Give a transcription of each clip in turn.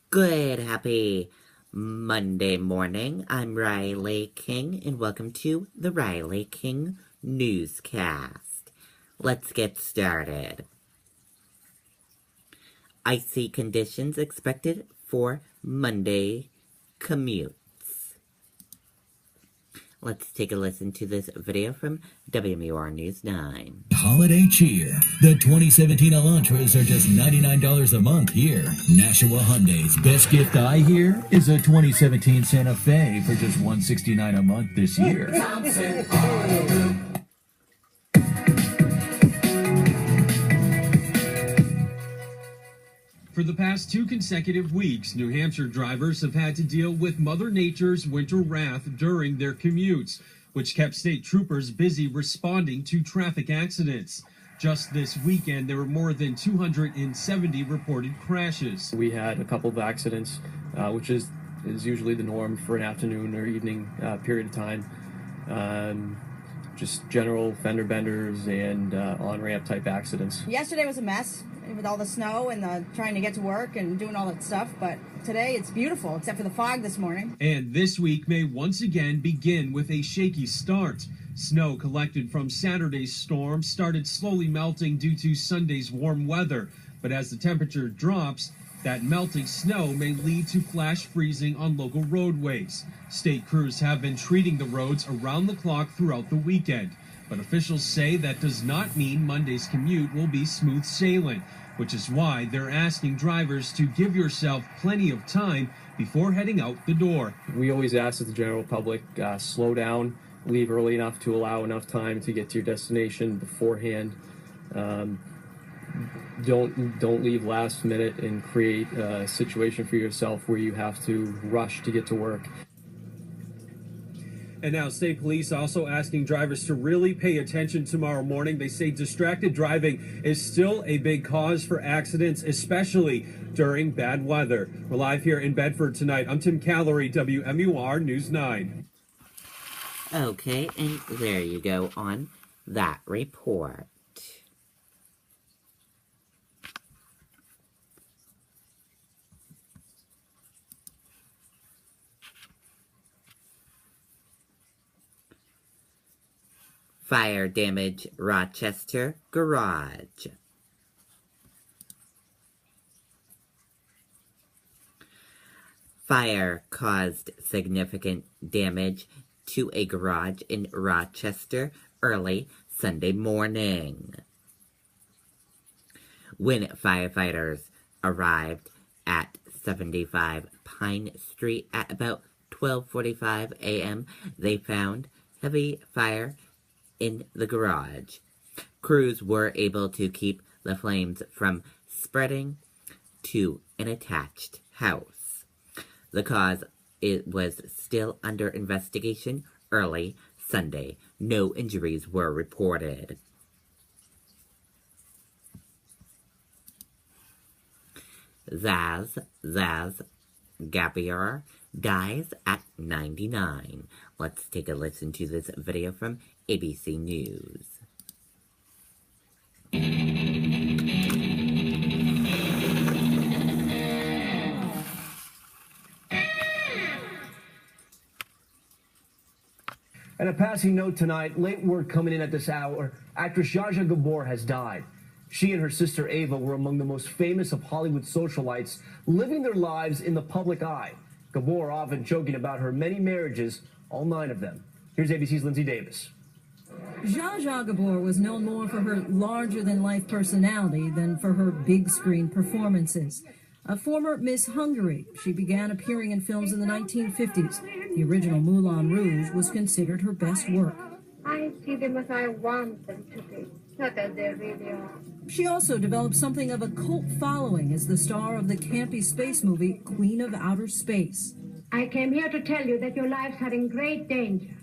Good, happy Monday morning. I'm Riley King, and welcome to the Riley King Newscast. Let's get started. Icy conditions expected for Monday commutes. Let's take a listen to this video from WMUR News 9. Holiday cheer. The 2017 Elantras are just $99 a month here. Nashua Hyundai's best gift I hear is a 2017 Santa Fe for just $169 a month this year. For the past 2 consecutive weeks, New Hampshire drivers have had to deal with Mother Nature's winter wrath during their commutes, which kept state troopers busy responding to traffic accidents. Just this weekend, there were more than 270 reported crashes. We had a couple of accidents, which is usually the norm for an afternoon or evening period of time. Just general fender benders and on-ramp type accidents. Yesterday was a mess with all the snow and trying to get to work and doing all that stuff, but today it's beautiful, except for the fog this morning. And this week may once again begin with a shaky start. Snow collected from Saturday's storm started slowly melting due to Sunday's warm weather, but as the temperature drops, that melting snow may lead to flash freezing on local roadways. State crews have been treating the roads around the clock throughout the weekend, but officials say that does not mean Monday's commute will be smooth sailing, which is why they're asking drivers to give yourself plenty of time before heading out the door. We always ask the general public, slow down, leave early enough to allow enough time to get to your destination beforehand. Don't leave last minute and create a situation for yourself where you have to rush to get to work. And now state police also asking drivers to really pay attention tomorrow morning. They say distracted driving is still a big cause for accidents, especially during bad weather. We're live here in Bedford tonight. I'm Tim Callery, WMUR News 9. Okay, and there you go on that report. Fire damage Rochester garage. Fire caused significant damage to a garage in Rochester early Sunday morning. When firefighters arrived at 75 Pine Street at about 12:45 a.m., they found heavy fire in the garage. Crews were able to keep the flames from spreading to an attached house. The cause was still under investigation early Sunday. No injuries were reported. Zaz Gabiar dies at 99. Let's take a listen to this video from ABC News. And a passing note tonight, late word coming in at this hour, actress Zsa Zsa Gabor has died. She and her sister Ava were among the most famous of Hollywood socialites, living their lives in the public eye. Gabor often joking about her many marriages, all 9 of them. Here's ABC's Lindsay Davis. Zsa Zsa Gabor was known more for her larger-than-life personality than for her big-screen performances. A former Miss Hungary, she began appearing in films in the 1950s. The original Moulin Rouge was considered her best work. I see them as I want them to be, not as they really are. She also developed something of a cult following as the star of the campy space movie Queen of Outer Space. I came here to tell you that your lives are in great danger.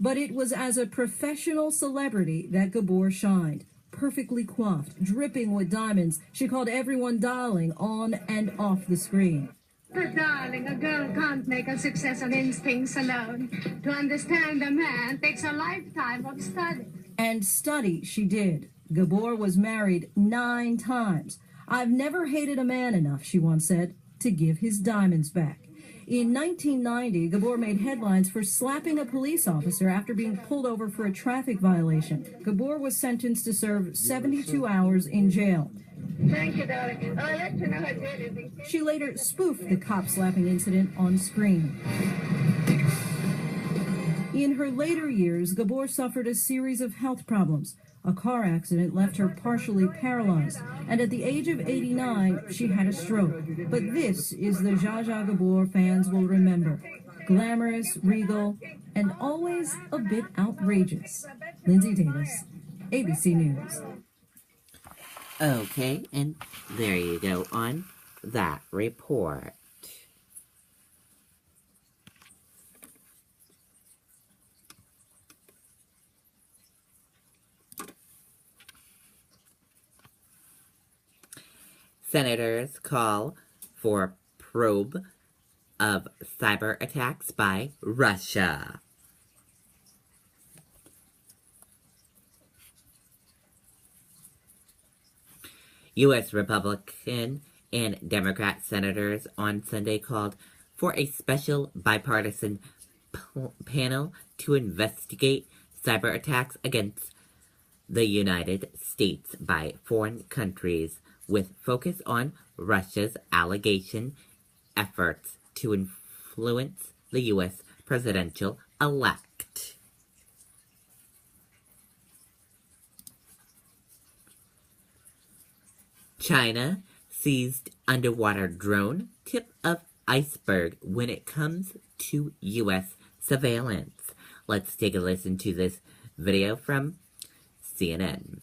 But it was as a professional celebrity that Gabor shined. Perfectly coiffed, dripping with diamonds, she called everyone darling on and off the screen. But darling, a girl can't make a success on instincts alone. To understand a man takes a lifetime of study. And study she did. Gabor was married 9 times. I've never hated a man enough, she once said. to give his diamonds back. In 1990, Gabor made headlines for slapping a police officer after being pulled over for a traffic violation. Gabor was sentenced to serve 72 hours in jail. Thank you, darling. I'll let you know how good it is. She later spoofed the cop slapping incident on screen. In her later years, Gabor suffered a series of health problems. A car accident left her partially paralyzed, and at the age of 89, she had a stroke. But this is the Zsa Zsa Gabor fans will remember. Glamorous, regal, and always a bit outrageous. Lindsay Davis, ABC News. Okay, and there you go on that report. Senators call for probe of cyber attacks by Russia. U.S. Republican and Democrat senators on Sunday called for a special bipartisan panel to investigate cyber attacks against the United States by foreign countries, with focus on Russia's allegation efforts to influence the U.S. presidential-elect. China seized underwater drone, tip of iceberg when it comes to U.S. surveillance. Let's take a listen to this video from CNN.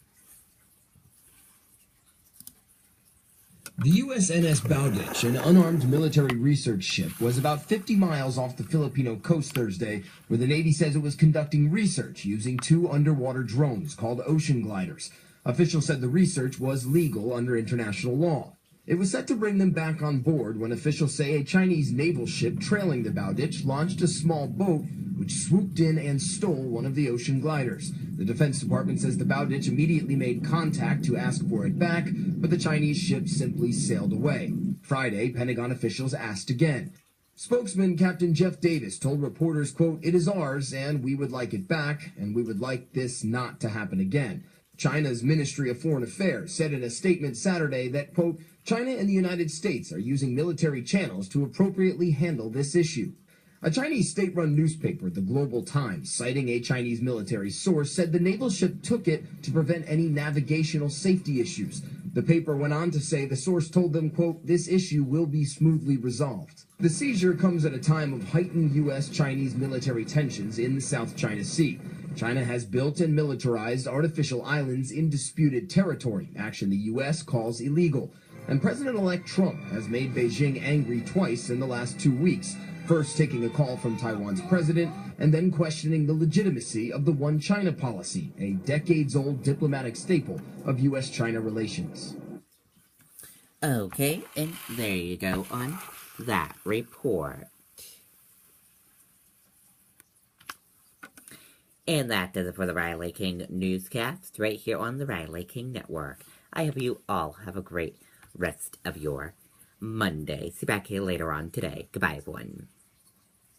The USNS Bowditch, an unarmed military research ship, was about 50 miles off the Filipino coast Thursday, where the Navy says it was conducting research using 2 underwater drones called ocean gliders. Officials said the research was legal under international law. It was set to bring them back on board when officials say a Chinese naval ship trailing the Bowditch launched a small boat which swooped in and stole one of the ocean gliders. The Defense Department says the Bowditch immediately made contact to ask for it back, but the Chinese ship simply sailed away. Friday, Pentagon officials asked again. Spokesman Captain Jeff Davis told reporters, quote, "It is ours, and we would like it back, and we would like this not to happen again." China's Ministry of Foreign Affairs said in a statement Saturday that, quote, "China and the United States are using military channels to appropriately handle this issue." A Chinese state-run newspaper, the Global Times, citing a Chinese military source, said the naval ship took it to prevent any navigational safety issues. The paper went on to say the source told them, quote, "This issue will be smoothly resolved." The seizure comes at a time of heightened U.S.-Chinese military tensions in the South China Sea. China has built and militarized artificial islands in disputed territory, action the U.S. calls illegal. And President-elect Trump has made Beijing angry twice in the last 2 weeks, first taking a call from Taiwan's president and then questioning the legitimacy of the One China policy, a decades-old diplomatic staple of U.S.-China relations. Okay, and there you go on that report. And that does it for the Riley King Newscast, right here on the Riley King Network. I hope you all have a great rest of your Monday. See you back here later on today. Goodbye, everyone.